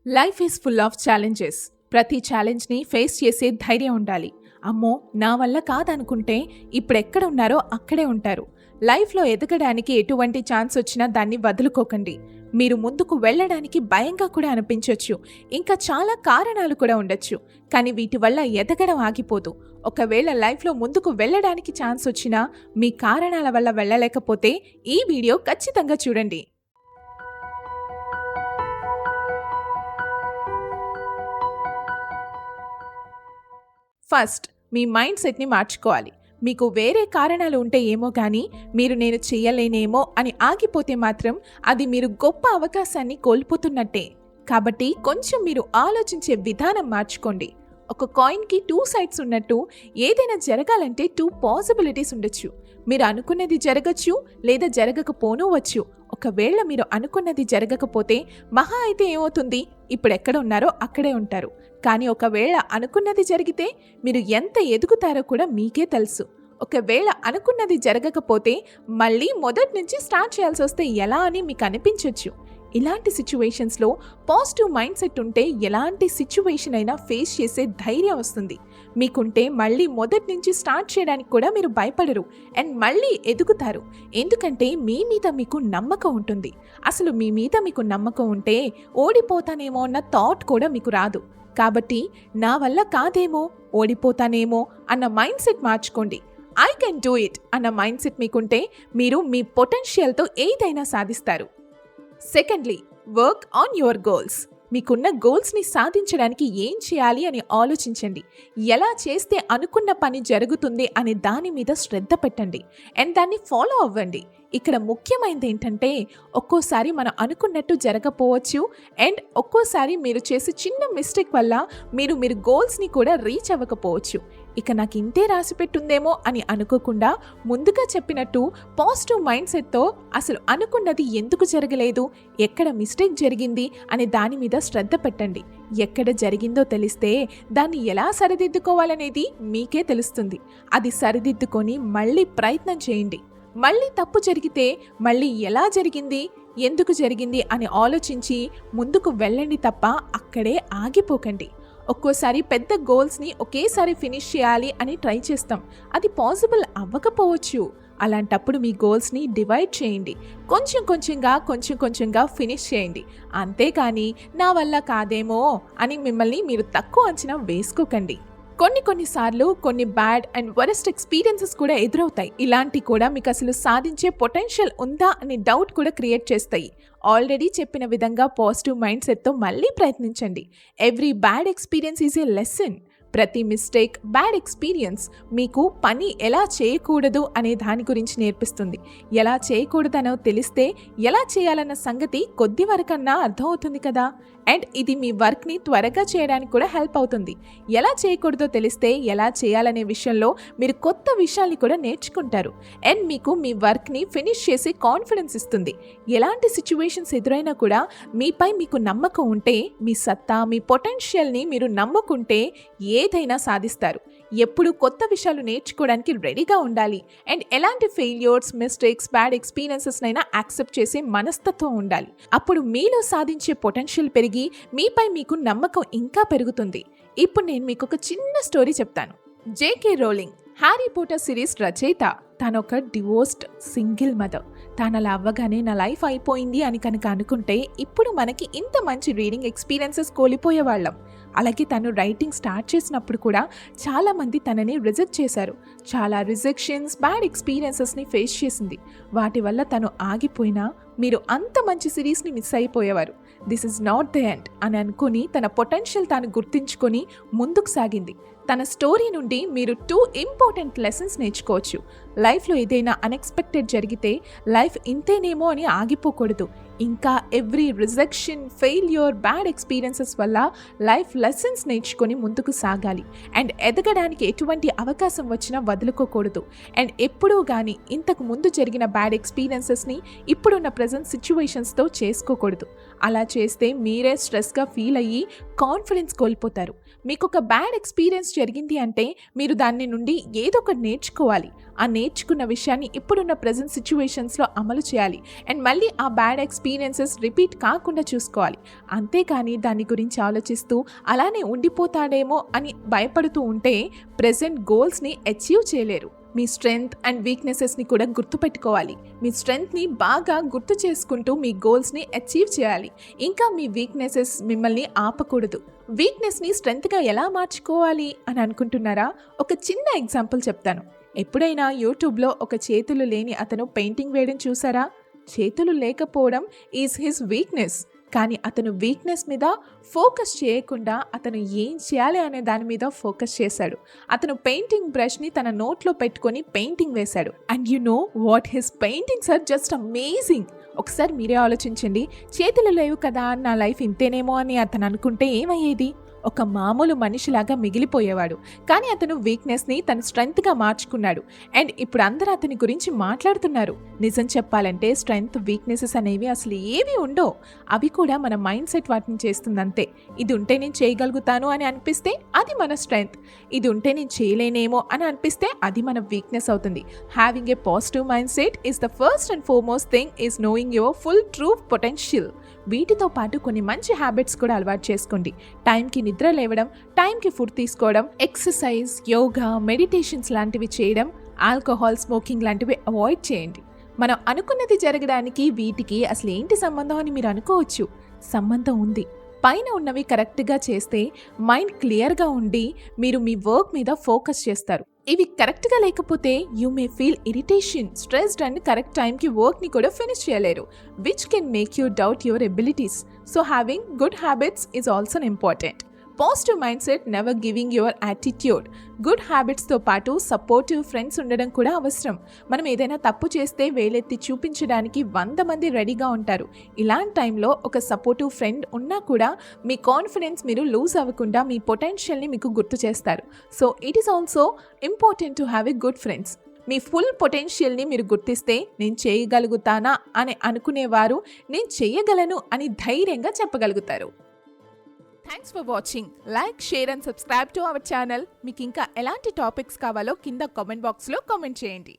Life is full of challenges. ప్రతి ఛాలెంజ్ని face చేసే ధైర్యం ఉండాలి. అమ్మో నా వల్ల కాదనుకుంటే ఇప్పుడెక్కడ ఉన్నారో అక్కడే ఉంటారు. లైఫ్లో ఎదగడానికి ఎటువంటి ఛాన్స్ వచ్చినా దాన్ని వదులుకోకండి. మీరు ముందుకు వెళ్ళడానికి భయంగా కూడా అనిపించవచ్చు, ఇంకా చాలా కారణాలు కూడా ఉండొచ్చు. కానీ వీటి వల్ల ఎదగడం ఆగిపోదు. ఒకవేళ లైఫ్లో ముందుకు వెళ్ళడానికి ఛాన్స్ వచ్చినా మీ కారణాల వల్ల వెళ్ళలేకపోతే ఈ వీడియో ఖచ్చితంగా చూడండి. ఫస్ట్, మీ మైండ్ సెట్ని మార్చుకోవాలి. మీకు వేరే కారణాలు ఉంటే ఏమో కానీ మీరు నేను చెయ్యలేనేమో అని ఆగిపోతే మాత్రం అది మీరు గొప్ప అవకాశాన్ని కోల్పోతున్నట్టే. కాబట్టి కొంచెం మీరు ఆలోచించే విధానం మార్చుకోండి. ఒక కాయిన్కి 2 సైడ్స్ ఉన్నట్టు ఏదైనా జరగాలంటే 2 పాసిబిలిటీస్ ఉండొచ్చు. మీరు అనుకున్నది జరగచ్చు లేదా జరగకపోనవచ్చు. ఒకవేళ మీరు అనుకున్నది జరగకపోతే మహా అయితే ఏమవుతుంది, ఇప్పుడు ఎక్కడ ఉన్నారో అక్కడే ఉంటారు. కానీ ఒకవేళ అనుకున్నది జరిగితే మీరు ఎంత ఎదుగుతారో కూడా మీకే తెలుసు. ఒకవేళ అనుకున్నది జరగకపోతే మళ్ళీ మొదటి నుంచి స్టార్ట్ చేయాల్సి వస్తే ఎలా అని మీకు అనిపించవచ్చు. ఇలాంటి సిచ్యువేషన్స్లో పాజిటివ్ మైండ్ సెట్ ఉంటే ఎలాంటి సిచ్యువేషన్ అయినా ఫేస్ చేసే ధైర్యం వస్తుంది. మీకుంటే మళ్ళీ మొదటి నుంచి స్టార్ట్ చేయడానికి కూడా మీరు భయపడరు అండ్ మళ్ళీ ఎదుగుతారు. ఎందుకంటే మీ మీద మీకు నమ్మకం ఉంటుంది. అసలు మీ మీద మీకు నమ్మకం ఉంటే ఓడిపోతానేమో అన్న థాట్ కూడా మీకు రాదు. కాబట్టి నా వల్ల కాదేమో, ఓడిపోతానేమో అన్న మైండ్ సెట్ మార్చుకోండి. ఐ కెన్ డూ ఇట్ అన్న మైండ్ సెట్ మీకుంటే మీరు మీ పొటెన్షియల్తో ఏదైనా సాధిస్తారు. Secondly, work on your goals. మీకున్న గోల్స్ని సాధించడానికి ఏం చేయాలి అని ఆలోచించండి. ఎలా చేస్తే అనుకున్న పని జరుగుతుంది అనే దాని మీద శ్రద్ధ పెట్టండి అండ్ దాన్ని ఫాలో అవ్వండి. ఇక్కడ ముఖ్యమైనది ఏంటంటే ఒక్కోసారి మనం అనుకున్నట్టు జరగకపోవచ్చు అండ్ ఒక్కోసారి మీరు చేసే చిన్న మిస్టేక్ వల్ల మీరు గోల్స్ని కూడా రీచ్ అవ్వకపోవచ్చు. ఇక నాకు ఇంతే రాసి పెట్టుందేమో అని అనుకోకుండా ముందుగా చెప్పినట్టు పాజిటివ్ మైండ్ సెట్తో అసలు అనుకున్నది ఎందుకు జరగలేదు, ఎక్కడ మిస్టేక్ జరిగింది అనే దాని మీద శ్రద్ధ పెట్టండి. ఎక్కడ జరిగిందో తెలిస్తే దాన్ని ఎలా సరిదిద్దుకోవాలనేది మీకే తెలుస్తుంది. అది సరిదిద్దుకొని మళ్ళీ ప్రయత్నం చేయండి. మళ్ళీ తప్పు జరిగితే మళ్ళీ ఎలా జరిగింది, ఎందుకు జరిగింది అని ఆలోచించి ముందుకు వెళ్ళండి తప్ప అక్కడే ఆగిపోకండి. ఒక్కోసారి పెద్ద గోల్స్ని ఒకేసారి ఫినిష్ చేయాలి అని ట్రై చేస్తాం. అది పాసిబుల్ అవ్వకపోవచ్చు. అలాంటప్పుడు మీ గోల్స్ని డివైడ్ చేయండి. కొంచెం కొంచెంగా ఫినిష్ చేయండి. అంతేకాని నా వల్ల కాదేమో అని మిమ్మల్ని మీరు తక్కువ అంచనా వేసుకోకండి. కొన్నిసార్లు కొన్ని బ్యాడ్ అండ్ వరెస్ట్ ఎక్స్పీరియన్సెస్ కూడా ఎదురవుతాయి. ఇలాంటి కూడా మీకు అసలు సాధించే పొటెన్షియల్ ఉందా అనే డౌట్ కూడా క్రియేట్ చేస్తాయి. ఆల్రెడీ చెప్పిన విధంగా పాజిటివ్ మైండ్ సెట్తో మళ్ళీ ప్రయత్నించండి. Every bad experience is a lesson. ప్రతి మిస్టేక్, బ్యాడ్ ఎక్స్పీరియన్స్ మీకు పని ఎలా చేయకూడదు అనే దాని గురించి నేర్పిస్తుంది. ఎలా చేయకూడదనో తెలిస్తే ఎలా చేయాలన్న సంగతి కొద్ది వరకన్నా అర్థమవుతుంది కదా. అండ్ ఇది మీ వర్క్ని త్వరగా చేయడానికి కూడా హెల్ప్ అవుతుంది. ఎలా చేయకూడదో తెలిస్తే ఎలా చేయాలనే విషయంలో మీరు కొత్త విషయాల్ని కూడా నేర్చుకుంటారు అండ్ మీకు మీ వర్క్ని ఫినిష్ చేసే కాన్ఫిడెన్స్ ఇస్తుంది. ఎలాంటి సిచ్యువేషన్స్ ఎదురైనా కూడా మీపై మీకు నమ్మకం ఉంటే, మీ సత్తా, మీ పొటెన్షియల్ని మీరు నమ్ముకుంటే ఏదైనా సాధిస్తారు. ఎప్పుడు కొత్త విషయాలు నేర్చుకోవడానికి రెడీగా ఉండాలి అండ్ ఎలాంటి ఫెయిల్యూర్స్, మిస్టేక్స్, బ్యాడ్ ఎక్స్పీరియన్సెస్నైనా యాక్సెప్ట్ చేసే మనస్తత్వం ఉండాలి. అప్పుడు మీలో సాధించే పొటెన్షియల్ పెరిగి మీపై మీకు నమ్మకం ఇంకా పెరుగుతుంది. ఇప్పుడు నేను మీకు ఒక చిన్న స్టోరీ చెప్తాను. JK rolling, Harry Potter series రచయిత. తనొక డివోర్స్డ్ సింగిల్ మదర్. తను అలా అవ్వగానే నా లైఫ్ అయిపోయింది అని కనుక అనుకుంటే ఇప్పుడు మనకి ఇంత మంచి రీడింగ్ ఎక్స్పీరియన్సెస్ కోల్పోయేవాళ్ళం. అలాగే తను రైటింగ్ స్టార్ట్ చేసినప్పుడు కూడా చాలామంది తనని రిజెక్ట్ చేశారు. చాలా రిజెక్షన్స్, బ్యాడ్ ఎక్స్పీరియన్సెస్ని ఫేస్ చేసింది. వాటి వల్ల తను ఆగిపోయినా మీరు అంత మంచి సిరీస్ని మిస్ అయిపోయేవారు. This is not the end అని అనుకుని తన పొటెన్షియల్ తాను గుర్తించుకొని ముందుకు సాగింది. తన స్టోరీ నుండి మీరు 2 ఇంపార్టెంట్ లెసన్స్ నేర్చుకోవచ్చు. లైఫ్లో ఏదైనా అన్ఎక్స్పెక్టెడ్ జరిగితే లైఫ్ ఇంతేనేమో అని ఆగిపోకూడదు. ఇంకా every rejection, failure, bad experiences వల్ల లైఫ్ లెసన్స్ నేర్చుకొని ముందుకు సాగాలి అండ్ ఎదగడానికి ఎటువంటి అవకాశం వచ్చినా వదులుకోకూడదు. అండ్ ఎప్పుడూ కానీ ఇంతకు ముందు జరిగిన బ్యాడ్ ఎక్స్పీరియన్సెస్ని ఇప్పుడున్న ప్రజెంట్ సిచ్యువేషన్స్తో చేసుకోకూడదు. అలా చేస్తే మీరే స్ట్రెస్గా ఫీల్ అయ్యి కాన్ఫిడెన్స్ కోల్పోతారు. మీకు ఒక బ్యాడ్ ఎక్స్పీరియన్స్ జరిగింది అంటే మీరు దాని నుండి ఏదో ఒకటి నేర్చుకోవాలి. ఆ నేర్చుకున్న విషయాన్ని ఇప్పుడున్న ప్రెజెంట్ సిచ్యువేషన్స్లో అమలు చేయాలి అండ్ మళ్ళీ ఆ బ్యాడ్ ఎక్స్పీరియన్సెస్ రిపీట్ కాకుండా చూసుకోవాలి. అంతేకాని దాని గురించి ఆలోచిస్తూ అలానే ఉండిపోతాడేమో అని భయపడుతూ ఉంటే ప్రెజెంట్ గోల్స్ని అచీవ్ చేయలేరు. మీ స్ట్రెంగ్త్ అండ్ వీక్నెసెస్ని కూడా గుర్తుపెట్టుకోవాలి. మీ స్ట్రెంగ్త్ని బాగా గుర్తు చేసుకుంటూ మీ గోల్స్ని అచీవ్ చేయాలి. ఇంకా మీ వీక్నెసెస్ మిమ్మల్ని ఆపకూడదు. వీక్నెస్ని స్ట్రెంగ్త్గా ఎలా మార్చుకోవాలి అని అనుకుంటున్నారా? ఒక చిన్న ఎగ్జాంపుల్ చెప్తాను. ఎప్పుడైనా యూట్యూబ్లో ఒక చేతులు లేని అతను పెయింటింగ్ వేయడం చూసారా? చేతులు లేకపోవడం ఈజ్ హిస్ వీక్నెస్. కానీ అతను వీక్నెస్ మీద ఫోకస్ చేయకుండా అతను ఏం చేయాలి అనే దాని మీద ఫోకస్ చేశాడు. అతను పెయింటింగ్ బ్రష్ని తన నోట్లో పెట్టుకొని పెయింటింగ్ వేశాడు. And you know what his paintings are just amazing. ఒకసారి మీరే ఆలోచించండి. చేతులు లేవు కదా, నా లైఫ్ ఇంతేనేమో అని అతను అనుకుంటే ఏమయ్యేది? ఒక మామూలు మనిషిలాగా మిగిలిపోయేవాడు. కానీ అతను వీక్నెస్ని తన స్ట్రెంగ్త్గా మార్చుకున్నాడు. అండ్ ఇప్పుడు అందరూ అతని గురించి మాట్లాడుతున్నారు. నిజం చెప్పాలంటే స్ట్రెంగ్త్ వీక్నెసెస్ అనేవి అసలు ఏవి ఉండవు. అవి కూడా మన మైండ్ సెట్ వాటిని చేస్తుందంతే. ఇది ఉంటే నేను చేయగలుగుతాను అని అనిపిస్తే అది మన స్ట్రెంగ్త్. ఇది ఉంటే నేను చేయలేనేమో అని అనిపిస్తే అది మన వీక్నెస్ అవుతుంది. Having a positive mind set is the first and foremost thing is knowing your full true potential. వీటితో పాటు కొన్ని మంచి హ్యాబిట్స్ కూడా అలవాటు చేసుకోండి. టైంకి నిద్ర లేవడం, టైంకి ఫుడ్ తీసుకోవడం, ఎక్సర్సైజ్, యోగా, మెడిటేషన్స్ లాంటివి చేయడం, ఆల్కహాల్, స్మోకింగ్ లాంటివి అవాయిడ్ చేయండి. మనం అనుకున్నది జరగడానికి వీటికి అసలు ఏంటి సంబంధం అని మీరు అనుకోవచ్చు. సంబంధం ఉంది. పైన ఉన్నవి కరెక్ట్గా చేస్తే మైండ్ క్లియర్గా ఉండి మీరు మీ వర్క్ మీద ఫోకస్ చేస్తారు. ఇవి కరెక్ట్గా లేకపోతే you may feel irritation, stressed and correct టైంకి వర్క్ని కూడా ఫినిష్ చేయలేరు, which can make you doubt your abilities. So having good habits is also important. Positive mind set, never giving your attitude. Good హ్యాబిట్స్తో పాటు సపోర్టివ్ ఫ్రెండ్స్ ఉండడం కూడా అవసరం. మనం ఏదైనా తప్పు చేస్తే వేలెత్తి చూపించడానికి 100 మంది రెడీగా ఉంటారు. ఇలాంటి టైంలో ఒక సపోర్టివ్ ఫ్రెండ్ ఉన్నా కూడా మీ కాన్ఫిడెన్స్ మీరు లూజ్ అవ్వకుండా మీ పొటెన్షియల్ని మీకు గుర్తు చేస్తారు. So it is also important to have a good friends. మీ ఫుల్ పొటెన్షియల్ని మీరు గుర్తిస్తే నేను చేయగలుగుతానా అని అనుకునేవారు నేను చేయగలను అని ధైర్యంగా చెప్పగలుగుతారు. Thanks for watching. Like, share and subscribe to our channel. మీకు ఇంకా ఎలాంటి టాపిక్స్ కావాలో కింద కామెంట్ బాక్స్లో కామెంట్ చేయండి.